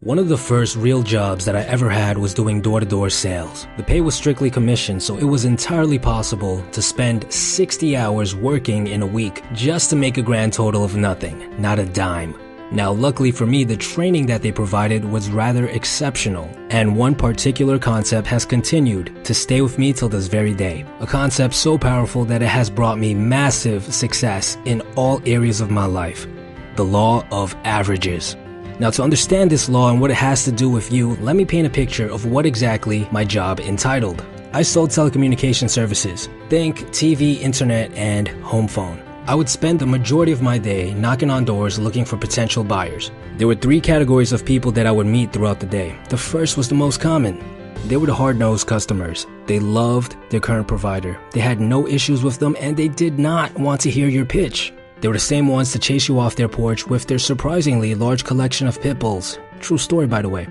One of the first real jobs that I ever had was doing door-to-door sales. The pay was strictly commission, so it was entirely possible to spend 60 hours working in a week just to make a grand total of nothing, not a dime. Now, luckily for me, the training that they provided was rather exceptional, and one particular concept has continued to stay with me till this very day. A concept so powerful that it has brought me massive success in all areas of my life. The law of averages. Now, to understand this law and what it has to do with you, let me paint a picture of what exactly my job entitled. I sold telecommunication services. Think TV, internet, and home phone. I would spend the majority of my day knocking on doors looking for potential buyers. There were three categories of people that I would meet throughout the day. The first was the most common. They were the hard-nosed customers. They loved their current provider. They had no issues with them, and they did not want to hear your pitch. They were the same ones to chase you off their porch with their surprisingly large collection of pit bulls. True story, by the way.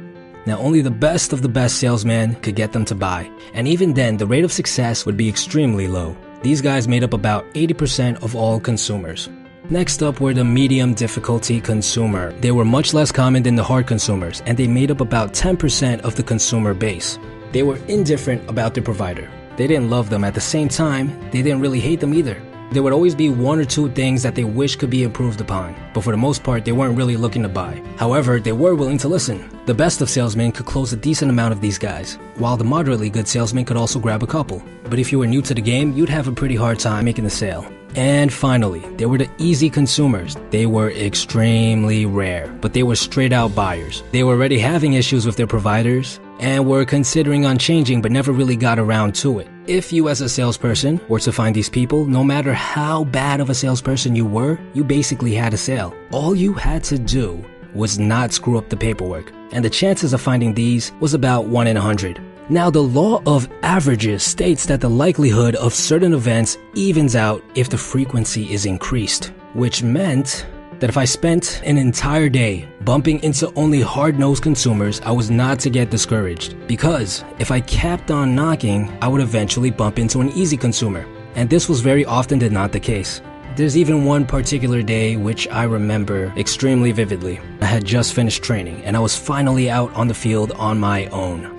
Now, only the best of the best salesmen could get them to buy. And even then, the rate of success would be extremely low. These guys made up about 80% of all consumers. Next up were the medium difficulty consumer. They were much less common than the hard consumers, and they made up about 10% of the consumer base. They were indifferent about their provider. They didn't love them. At the same time, they didn't really hate them either. There would always be one or two things that they wish could be improved upon, but for the most part, they weren't really looking to buy. However, they were willing to listen. The best of salesmen could close a decent amount of these guys, while the moderately good salesman could also grab a couple. But if you were new to the game, you'd have a pretty hard time making the sale. And finally, there were the easy consumers. They were extremely rare, but they were straight out buyers. They were already having issues with their providers and were considering on changing but never really got around to it. If you as a salesperson were to find these people, no matter how bad of a salesperson you were, you basically had a sale. All you had to do was not screw up the paperwork, and the chances of finding these was about 1 in 100. Now, the law of averages states that the likelihood of certain events evens out if the frequency is increased, which meant that if I spent an entire day bumping into only hard-nosed consumers, I was not to get discouraged, because if I kept on knocking, I would eventually bump into an easy consumer, and this was very often than not the case. There's even one particular day which I remember extremely vividly. I had just finished training, and I was finally out on the field on my own.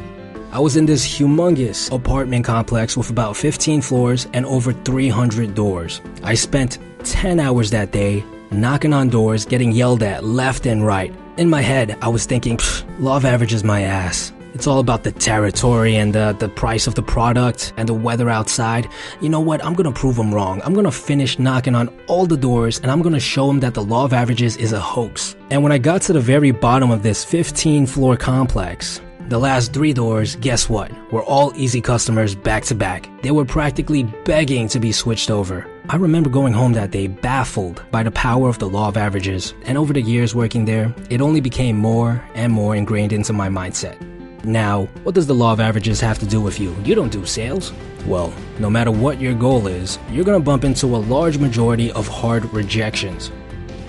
I was in this humongous apartment complex with about 15 floors and over 300 doors. I spent 10 hours that day knocking on doors, getting yelled at left and right. In my head, I was thinking, law of averages my ass. It's all about the territory and the price of the product and the weather outside. You know what? I'm gonna prove them wrong. I'm gonna finish knocking on all the doors, and I'm gonna show them that the law of averages is a hoax. And when I got to the very bottom of this 15-floor complex, the last 3 doors, guess what? Were all easy customers back to back. They were practically begging to be switched over. I remember going home that day baffled by the power of the law of averages, and over the years working there, it only became more and more ingrained into my mindset. Now, what does the law of averages have to do with you? You don't do sales. Well, no matter what your goal is, you're gonna bump into a large majority of hard rejections.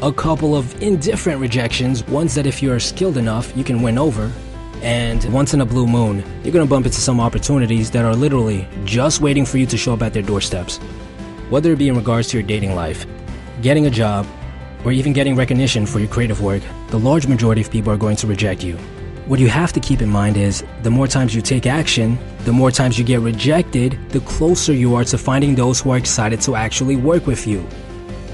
A couple of indifferent rejections, ones that if you're skilled enough, you can win over. And once in a blue moon, you're gonna bump into some opportunities that are literally just waiting for you to show up at their doorsteps. Whether it be in regards to your dating life, getting a job, or even getting recognition for your creative work, the large majority of people are going to reject you. What you have to keep in mind is, the more times you take action, the more times you get rejected, the closer you are to finding those who are excited to actually work with you.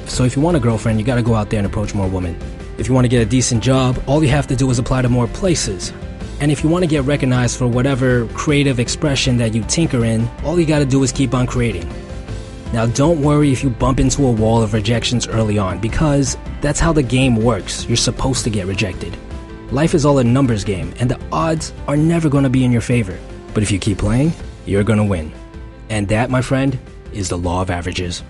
So if you want a girlfriend, you gotta go out there and approach more women. If you want to get a decent job, all you have to do is apply to more places. And if you want to get recognized for whatever creative expression that you tinker in, all you gotta do is keep on creating. Now, don't worry if you bump into a wall of rejections early on, because that's how the game works. You're supposed to get rejected. Life is all a numbers game, and the odds are never going to be in your favor. But if you keep playing, you're going to win. And that, my friend, is the law of averages.